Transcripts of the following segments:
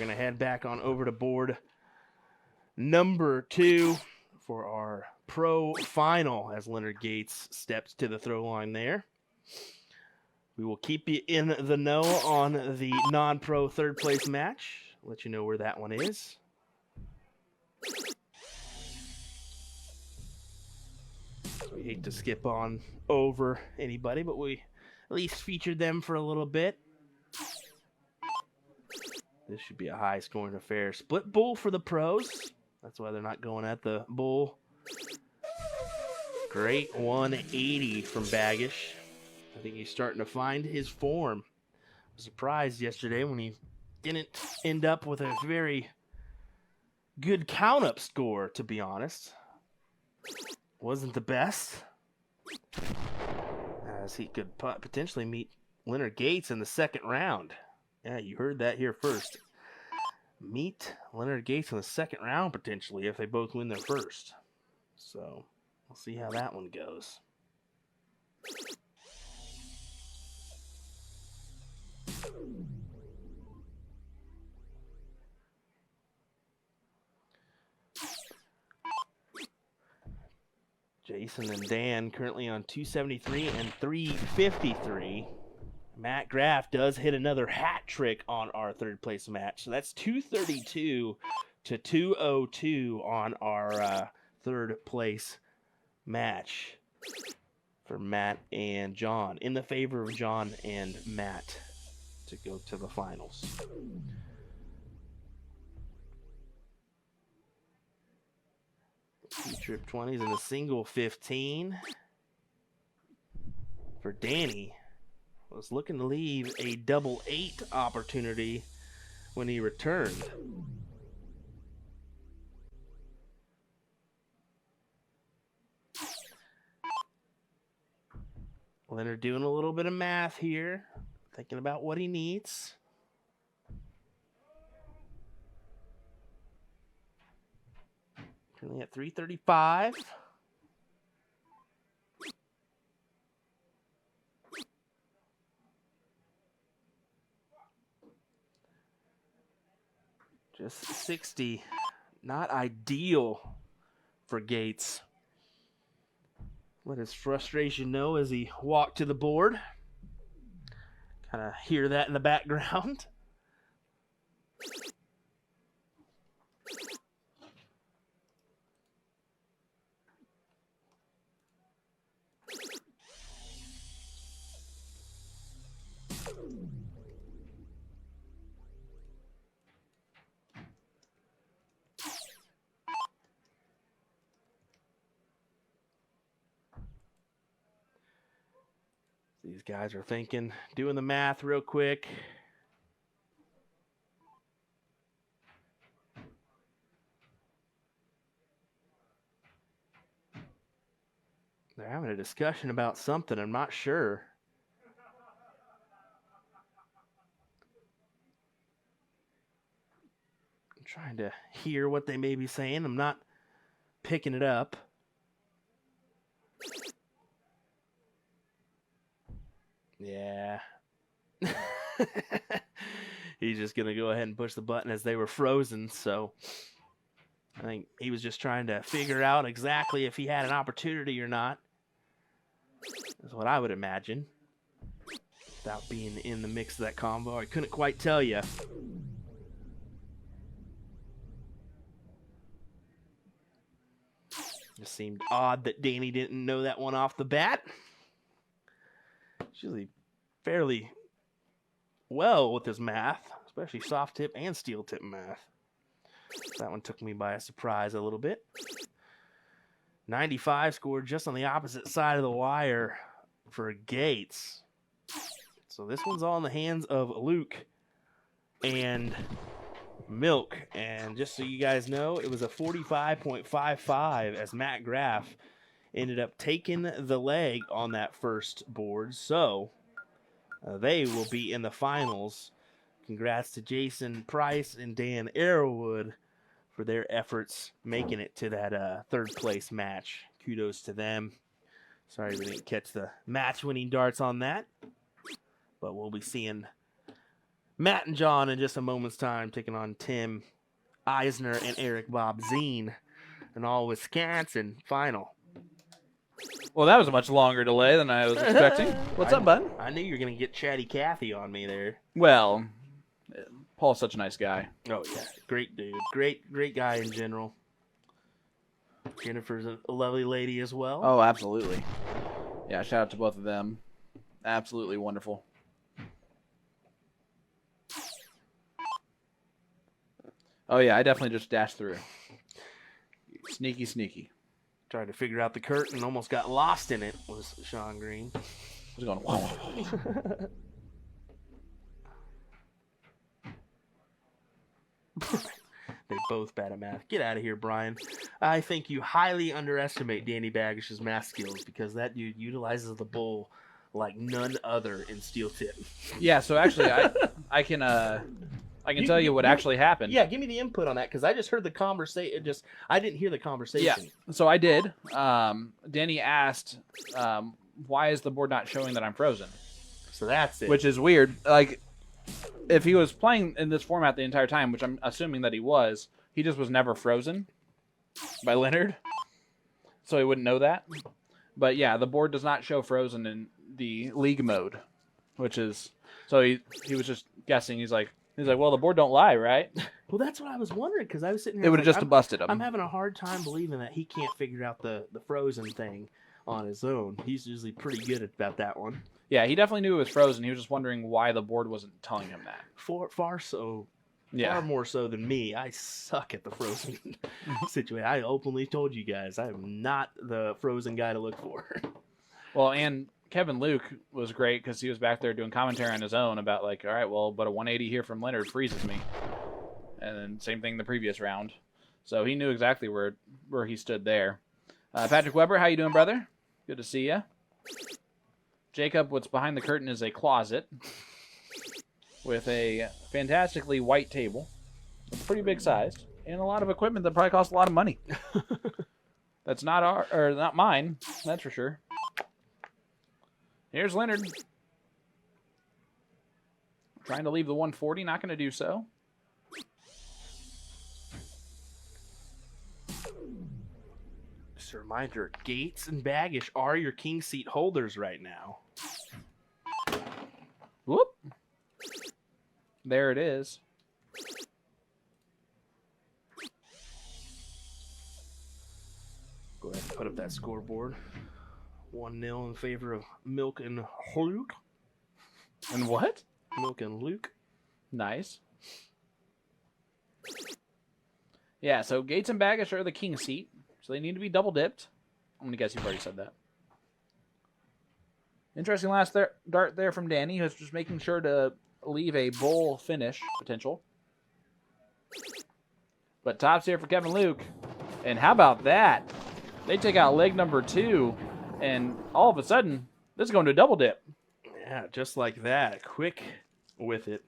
going to head back on over to board number 2 for our pro final as Leonard Gates steps to the throw line there. We will keep you in the know on the non-pro third place match. Let you know where that one is. We hate to skip on over anybody, but we at least featured them for a little bit. This should be a high-scoring affair. Split bull for the pros. That's why they're not going at the bull. Great 180 from Baggish. I think he's starting to find his form. I was surprised yesterday when he didn't end up with a very good count-up score, to be honest. Wasn't the best, as he could potentially meet Leonard Gates in the second round. Yeah, you heard that here first. Meet Leonard Gates in the second round, potentially, if they both win their first. So, we'll see how that one goes. Jason and Dan currently on 273 and 353. Matt Graff does hit another hat trick on our third place match. So that's 232 to 202 on our third place match for Matt and John, in the favor of John and Matt to go to the finals. Two trip 20s and a single 15 for Danny. Was looking to leave a double 8 opportunity when he returned. Leonard doing a little bit of math here, thinking about what he needs. Currently at 335. Just 60. Not ideal for Gates. Let his frustration know as he walked to the board. Kind of hear that in the background. These guys are thinking, doing the math real quick. They're having a discussion about something, I'm not sure. I'm trying to hear what they may be saying. I'm not picking it up. Yeah. He's just going to go ahead and push the button as they were frozen. So I think he was just trying to figure out exactly if he had an opportunity or not. That's what I would imagine. Without being in the mix of that combo, I couldn't quite tell you. Just seemed odd that Danny didn't know that one off the bat. He's usually fairly well with his math, especially soft tip and steel tip math. That one took me by a surprise a little bit. 95 scored just on the opposite side of the wire for Gates. So this one's all in the hands of Luke and Milk. And just so you guys know, it was a 45.55 as Matt Graff ended up taking the leg on that first board. So they will be in the finals. Congrats to Jason Price and Dan Arrowwood for their efforts making it to that third place match. Kudos to them. Sorry we didn't catch the match winning darts on that, but we'll be seeing Matt and John in just a moment's time taking on Tim Eisner and Eric Bob Zine. An all-Wisconsin final. Well, that was a much longer delay than I was expecting. What's up, bud? I knew you were going to get Chatty Cathy on me there. Well, Paul's such a nice guy. Oh, yeah. Great dude. Great guy in general. Jennifer's a lovely lady as well. Oh, absolutely. Yeah, shout out to both of them. Absolutely wonderful. Oh, yeah, I definitely just dashed through. Sneaky, sneaky. Tried to figure out the curtain, almost got lost in it, was Sean Green. I was going, whoa. They both bad at math. Get out of here, Brian. I think you highly underestimate Danny Baggish's math skills because that dude utilizes the bull like none other in Steel Tip. Yeah, so actually, I can tell you what actually happened. Yeah, give me the input on that because I just heard the conversation. I didn't hear the conversation. Yeah, so I did. Danny asked, "Why is the board not showing that I'm frozen?" So that's it. Which is weird. Like, if he was playing in this format the entire time, which I'm assuming that he just was never frozen by Leonard, so he wouldn't know that. But yeah, the board does not show frozen in the league mode, which is so he was just guessing. He's like, well, the board don't lie, right? Well, that's what I was wondering because I was sitting here. It would have just busted him. I'm having a hard time believing that he can't figure out the frozen thing on his own. He's usually pretty good about that one. Yeah, he definitely knew it was frozen. He was just wondering why the board wasn't telling him that. Far more so than me. I suck at the frozen situation. I openly told you guys I am not the frozen guy to look for. Well, and Kevin Luke was great because he was back there doing commentary on his own about like, all right, well, but a 180 here from Leonard freezes me. And then same thing the previous round. So he knew exactly where he stood there. Patrick Weber, how you doing, brother? Good to see you. Jacob, what's behind the curtain is a closet with a fantastically white table. It's pretty big sized. And a lot of equipment that probably costs a lot of money. That's not mine, that's for sure. Here's Leonard. Trying to leave the 140, not going to do so. Just a reminder, Gates and Baggish are your king seat holders right now. Whoop. There it is. Go ahead and put up that scoreboard. 1-0 in favor of Milk and Luke. And what? Milk and Luke. Nice. Yeah, so Gates and Baggish are the king seat, so they need to be double dipped. I'm going to guess you've already said that. Interesting last dart there from Danny, who's just making sure to leave a bull finish potential. But tops here for Kevin Luke. And how about that? They take out leg number 2. And all of a sudden, this is going to a double dip. Yeah, just like that. Quick with it.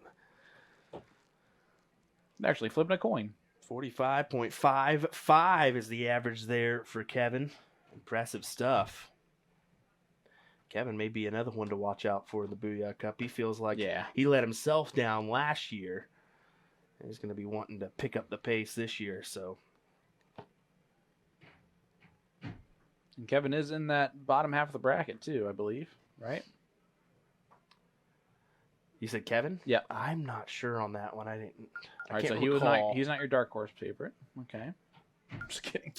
Actually flipping a coin. 45.55 is the average there for Kevin. Impressive stuff. Kevin may be another one to watch out for in the Booyah Cup. He feels like he let himself down last year. And he's going to be wanting to pick up the pace this year, so... And Kevin is in that bottom half of the bracket, too, I believe. Right? You said Kevin? Yeah. I'm not sure on that one. I didn't. All right, so he's not your dark horse favorite. Okay. I'm just kidding.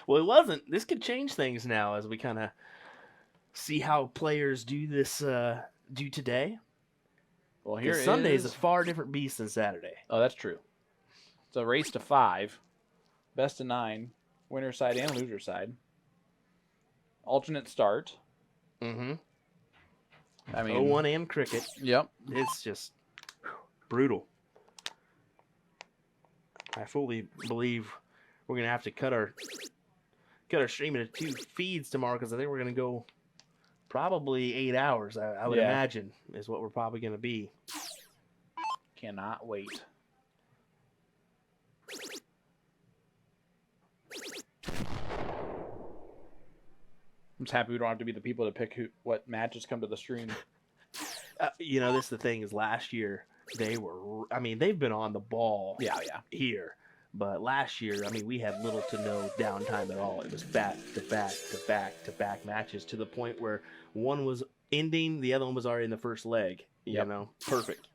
Well, it wasn't. This could change things now as we kind of see how players do this do today. Well, here Sunday's a far different beast than Saturday. Oh, that's true. It's a race to 5. Best of 9. Winner side and loser side. Alternate start. Mm-hmm. I mean, 0-1 and cricket. Yep. It's just brutal. I fully believe we're gonna have to cut our stream into 2 feeds tomorrow because I think we're gonna go probably 8 hours. I would imagine is what we're probably gonna be. Cannot wait. I'm just happy we don't have to be the people to pick what matches come to the stream. you know, this is the thing is last year they were. I mean, they've been on the ball. Yeah. Here. But last year, I mean, we had little to no downtime at all. It was back to back to back to back matches to the point where one was ending, the other one was already in the first leg. You know, perfect.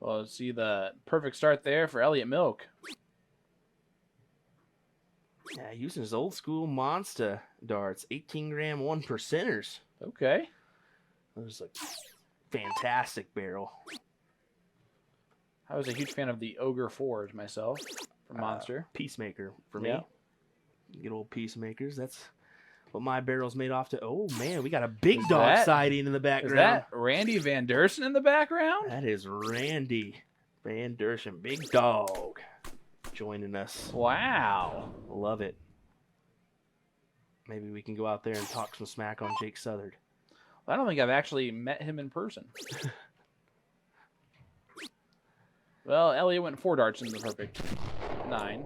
Well, see the perfect start there for Elliot Milk. Yeah, using his old school monster darts, 18-gram 1%ers. Okay. It was a fantastic barrel. I was a huge fan of the Ogre Forge myself for Monster. Peacemaker for me. Yeah. Good old Peacemakers. That's what my barrel's made off to. Oh, man, we got a big dog sighting in the Is background. that Randy Van Dersen in the background? That is Randy Van Dersen, big dog, joining us. Wow. Love it. Maybe we can go out there and talk some smack on Jake Southard. I don't think I've actually met him in person. Well, Elliot went 4 darts in the perfect 9.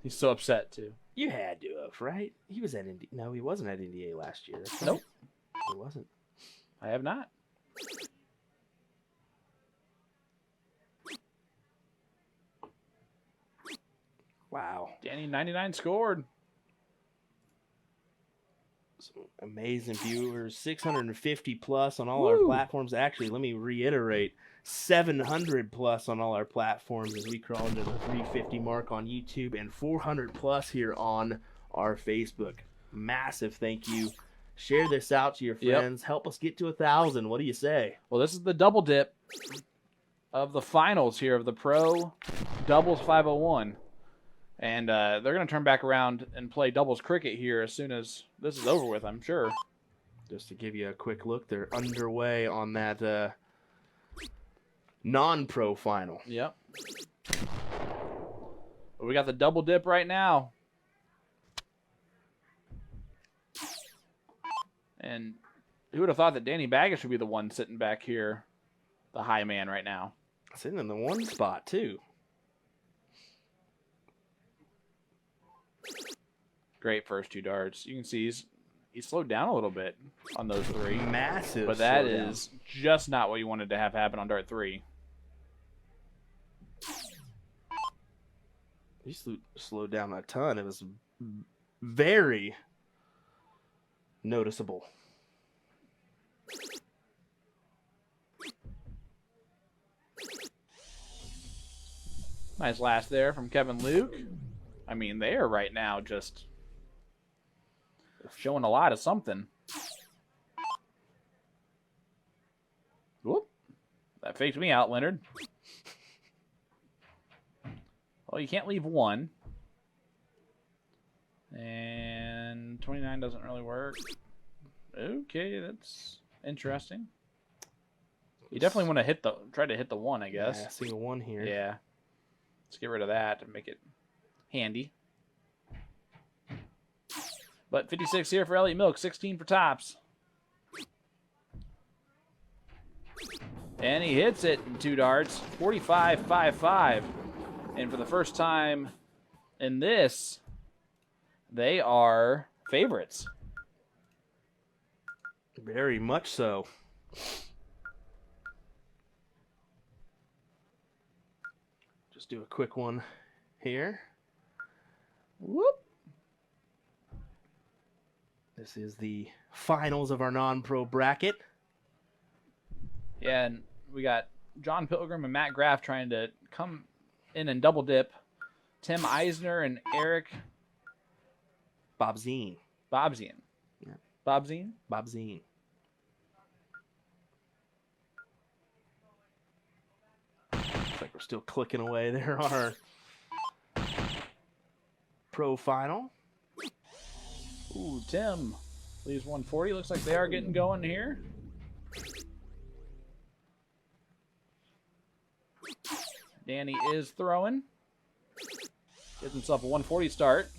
He's so upset, too. You had to have, right? He was at Indy. No, he wasn't at NDA last year. That's Nope. Right. He wasn't. I have not. Wow. Danny 99 scored. Some amazing viewers. 650 plus on all our platforms. Actually, let me reiterate. 700 plus on all our platforms as we crawl into the 350 mark on YouTube and 400 plus here on our Facebook. Massive thank you. Share this out to your friends. Help us get to 1,000. What do you say? Well, this is the double dip of the finals here of the Pro Doubles 501. And they're going to turn back around and play doubles cricket here as soon as this is over with, I'm sure. Just to give you a quick look, they're underway on that non-pro final. Yep. We got the double dip right now. And who would have thought that Danny Baggish would be the one sitting back here, the high man right now? Sitting in the one spot, too. Great first 2 darts. You can see he's slowed down a little bit on those 3. Massive. But that is just not what you wanted to have happen on dart 3. He slowed down a ton. It was very noticeable. Nice last there from Kevin Luke. I mean, they are right now just showing a lot of something. Whoop. That faked me out, Leonard. Well, you can't leave 1. And 29 doesn't really work. Okay, that's interesting. You definitely want to try to hit the 1, I guess. Yeah, single 1 here. Yeah. Let's get rid of that and make it handy. But 56 here for Elliot Milk, 16 for tops. And he hits it in 2 darts, 45-5-5. And for the first time in this, they are favorites. Very much so. Just do a quick one here. Whoop. This is the finals of our non-pro bracket. Yeah, and we got John Pilgrim and Matt Graff trying to come in and double dip. Tim Eisner and Eric Bobzine. Bobzian. Yeah. Bobzine? Bobzine. Looks like we're still clicking away there on our pro final. Ooh, Tim leaves 140. Looks like they are getting going here. Danny is throwing. Gets himself a 140 start.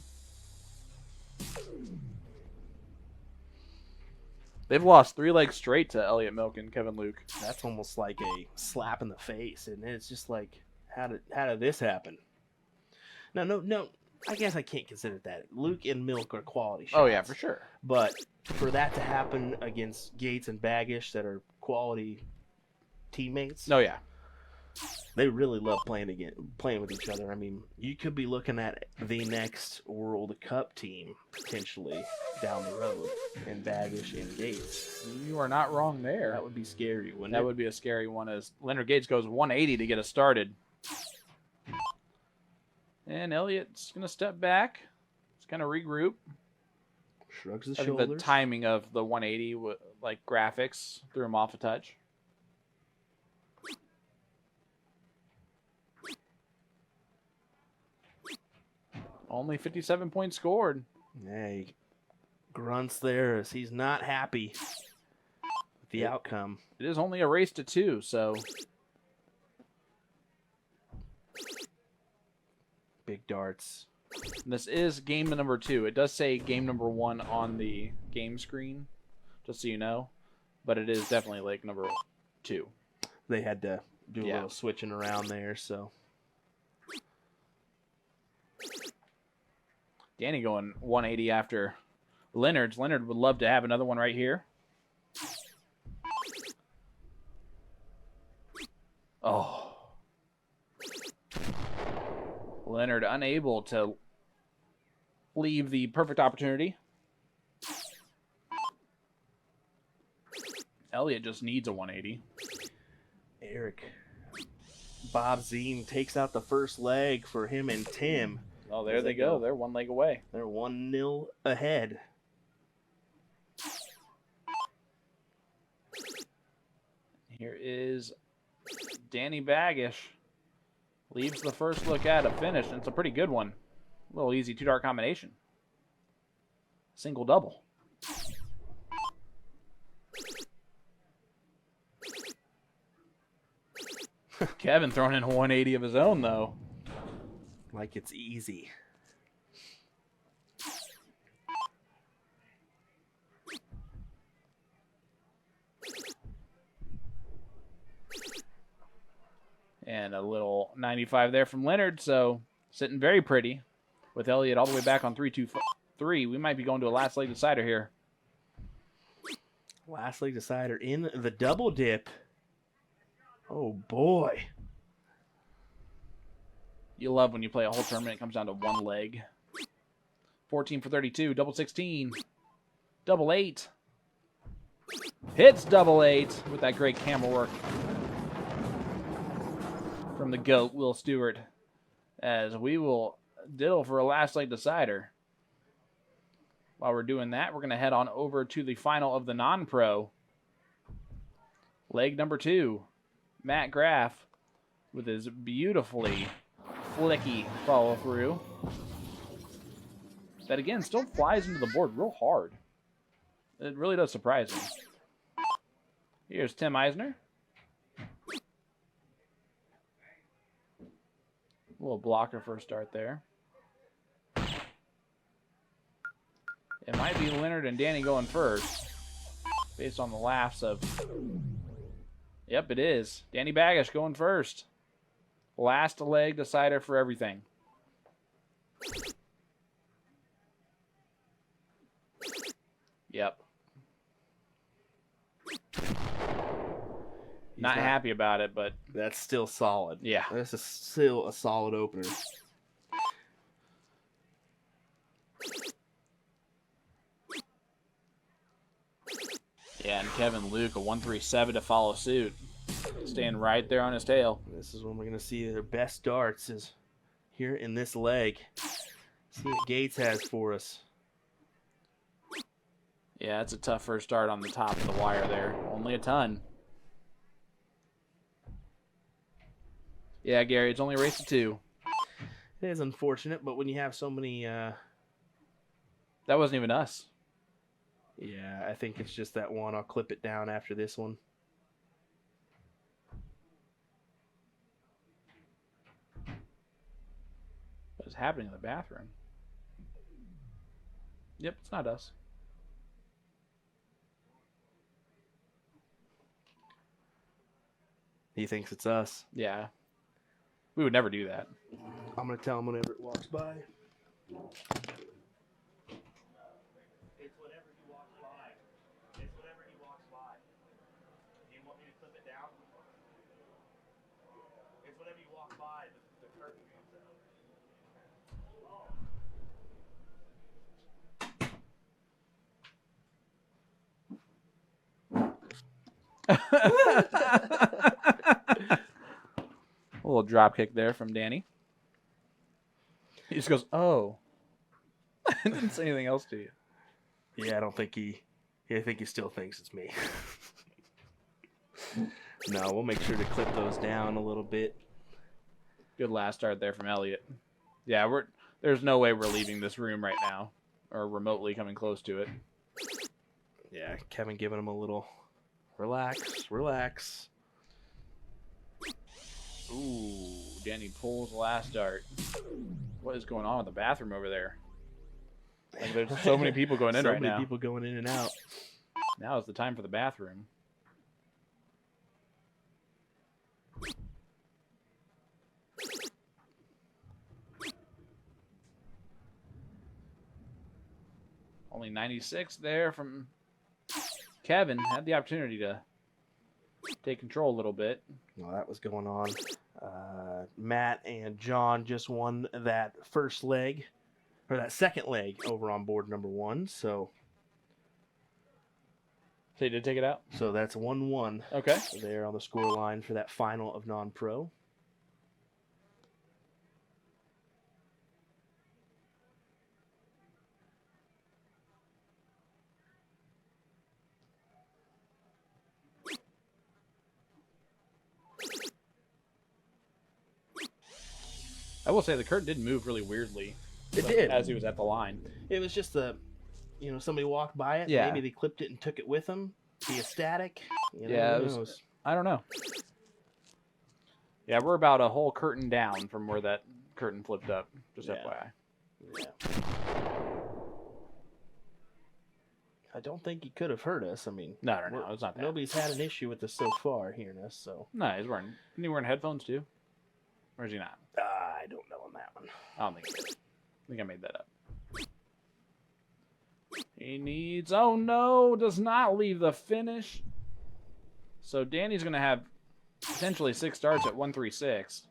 They've lost 3 legs straight to Elliot Milk and Kevin Luke. That's almost like a slap in the face, and it's just like, how did this happen? No, I guess I can't consider that. Luke and Milk are quality shots. Oh yeah, for sure. But for that to happen against Gates and Baggish, that are quality teammates, Oh yeah. they really love playing with each other. I mean, you could be looking at the next World Cup team potentially down the road in Baggish and Gates. You are not wrong there. That would be scary, wouldn't That it? would be a scary one as Leonard Gates goes 180 to get us started. And Elliot's going to step back. He's going to regroup. Shrugs the I think shoulders. the timing of the 180, like graphics, threw him off a touch. Only 57 points scored. Yeah, he grunts there as he's not happy with the outcome. It is only a race to 2, so Big darts. this is game number 2. It does say game number 1 on the game screen, just so you know, but it is definitely like number 2. They had to do a little switching around there, so. Danny going 180 after Leonard's. Leonard would love to have another one right here. Oh. Leonard unable to leave the perfect opportunity. Elliot just needs a 180. Eric. Bob Zine takes out the first leg for him and Tim. Oh, there they go. They're one leg away. They're 1-0 ahead. Here is Danny Baggish. Leaves the first look at a finish, and it's a pretty good one. A little easy 2-dart combination. Single double. Kevin throwing in a 180 of his own, though. Like it's easy. And a little 95 there from Leonard, so sitting very pretty. With Elliot all the way back on 3-2-3, we might be going to a last leg decider here. Last leg decider in the double dip. Oh, boy. You love when you play a whole tournament, it comes down to one leg. 14 for 32, double 16, double 8. Hits double 8 with that great camera work from the GOAT, Will Stuart, as we will diddle for a last leg decider. While we're doing that, we're going to head on over to the final of the non-pro. Leg number 2, Matt Graff with his beautifully flicky follow-through. That, again, still flies into the board real hard. It really does surprise me. Here's Tim Eisner. A little blocker for a start there. It might be Leonard and Danny going first, based on the laughs of... Yep, it is. Danny Baggish going first. Last leg decider for everything. Yep. Not happy about it, but... That's still solid. Yeah. That's still a solid opener. Yeah, and Kevin Luke, a 137 to follow suit. Staying right there on his tail. This is when we're going to see their best darts is here in this leg. See what Gates has for us. Yeah, it's a tough first start on the top of the wire there. Only a ton. Yeah, Gary, it's only a race to 2. It is unfortunate, but when you have so many... That wasn't even us. Yeah, I think it's just that one. I'll clip it down after this one. What is happening in the bathroom? Yep, it's not us. He thinks it's us. Yeah. We would never do that. I'm going to tell him whenever it walks by. It's whatever he walks by. It's whatever he walks by. Do you want me to clip it down? It's whatever you walk by, the curtain comes out. A little drop kick there from Danny. He just goes, "Oh." Didn't say anything else to you. Yeah, I don't think I think he still thinks it's me. No, we'll make sure to clip those down a little bit. Good last start there from Elliot. Yeah, there's no way we're leaving this room right now, or remotely coming close to it. Yeah, Kevin giving him a little relax, relax. Ooh, Danny pulls the last dart. What is going on with the bathroom over there? Like, there's so many people going in right now. So many people going in and out. Now is the time for the bathroom. Only 96 there from Kevin. Had the opportunity to take control a little bit. Well, that was going on. Matt and John just won that first leg, or that second leg over on board number 1. So you did take it out? So that's 1-1. Okay. There on the score line for that final of non-pro. I will say the curtain did move really weirdly. It did. As he was at the line. It was just somebody walked by it. Yeah. Maybe they clipped it and took it with them. Be a static. Yeah, who knows? I don't know. Yeah, we're about a whole curtain down from where that curtain flipped up. Just FYI. Yeah. I don't think he could have hurt us. I mean, No, it's not that. Nobody's had an issue with us so far hearing us. So No, isn't he wearing headphones too? Or is he not? I don't know on that one. I don't think he did. I think I made that up. He needs... Oh, no. Does not leave the finish. So Danny's going to have potentially 6 starts at 136.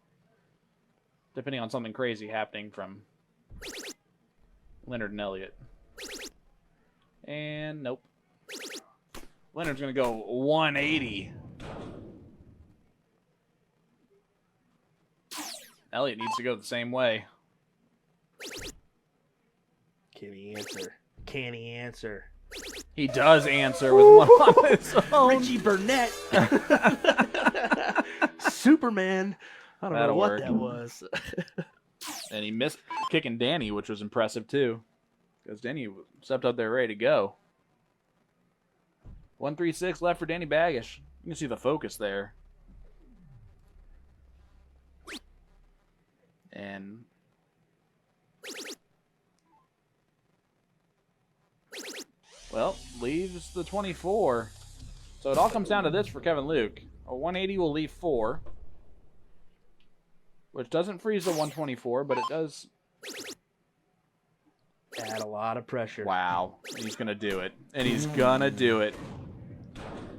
Depending on something crazy happening from Leonard and Elliot. And nope. Leonard's going to go 180. Elliot needs to go the same way. Can he answer? Can he answer? He does answer with one on his own. Richie Burnett. Superman. I don't know That'll what work. that was. And he missed kicking Danny, which was impressive too. Because Danny stepped up there ready to go. 136 left for Danny Baggish. You can see the focus there. And well, leaves the 24. So it all comes down to this for Kevin Luke. A 180 will leave 4. Which doesn't freeze the 124, but it does Add a lot of pressure. Wow. He's going to do it. And he's going to do it.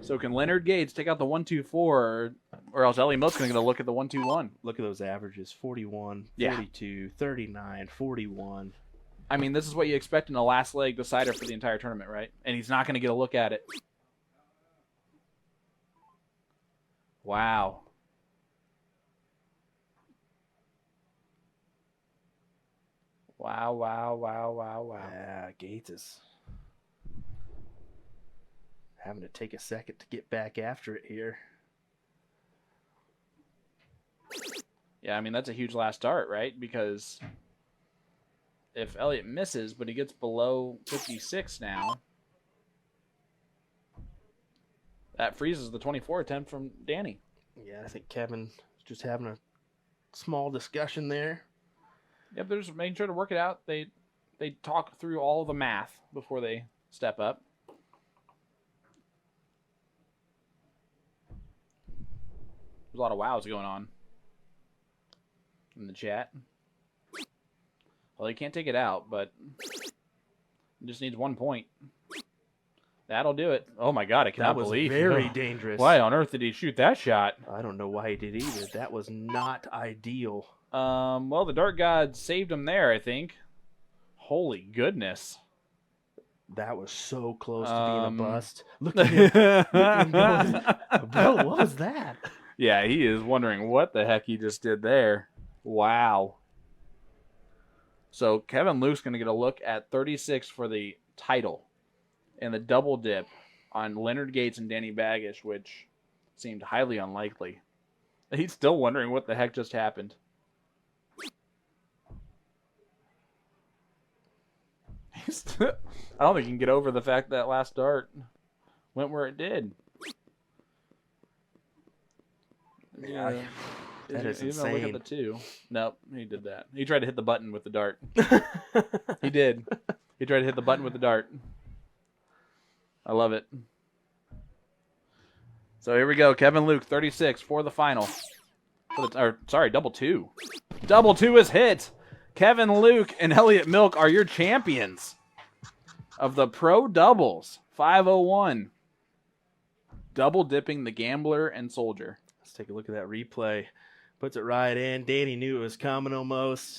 So can Leonard Gates take out the 124, or else Ellie Milk's going to look at the 121? Look at those averages. 41, Yeah. 42, 39, 41. I mean, this is what you expect in the last leg decider for the entire tournament, right? And he's not going to get a look at it. Wow. Wow, wow, wow, wow, wow. Yeah, Gates is having to take a second to get back after it here. Yeah, I mean, that's a huge last start, right? Because if Elliot misses, but he gets below 56 now, that freezes the 24 attempt from Danny. Yeah, I think Kevin's just having a small discussion there. Yep, they're just making sure to work it out. They talk through all the math before they step up. There's a lot of wows going on in the chat. Well, he can't take it out, but he just needs 1 point. That'll do it. Oh my God, I cannot That was believe. very dangerous. Why on earth did he shoot that shot? I don't know why he did either. That was not ideal. Well, the Dart God saved him there, I think. Holy goodness. That was so close to being a bust. Look at him. Look at him going, bro, what was that? Yeah, he is wondering what the heck he just did there. Wow. So Kevin Luke's going to get a look at 36 for the title and the double dip on Leonard Gates and Danny Baggish, which seemed highly unlikely. He's still wondering what the heck just happened. I don't think he can get over the fact that last dart went where it did. Yeah, that is insane. Look at the 2. Nope, he did that. He tried to hit the button with the dart. He did. He tried to hit the button with the dart. I love it. So here we go. Kevin Luke, 36 for the final. Double 2. Double 2 is hit. Kevin Luke and Elliot Milk are your champions of the Pro Doubles 501. Double dipping the Gambler and Soldier. Let's take a look at that replay. Puts it right in. Danny knew it was coming almost.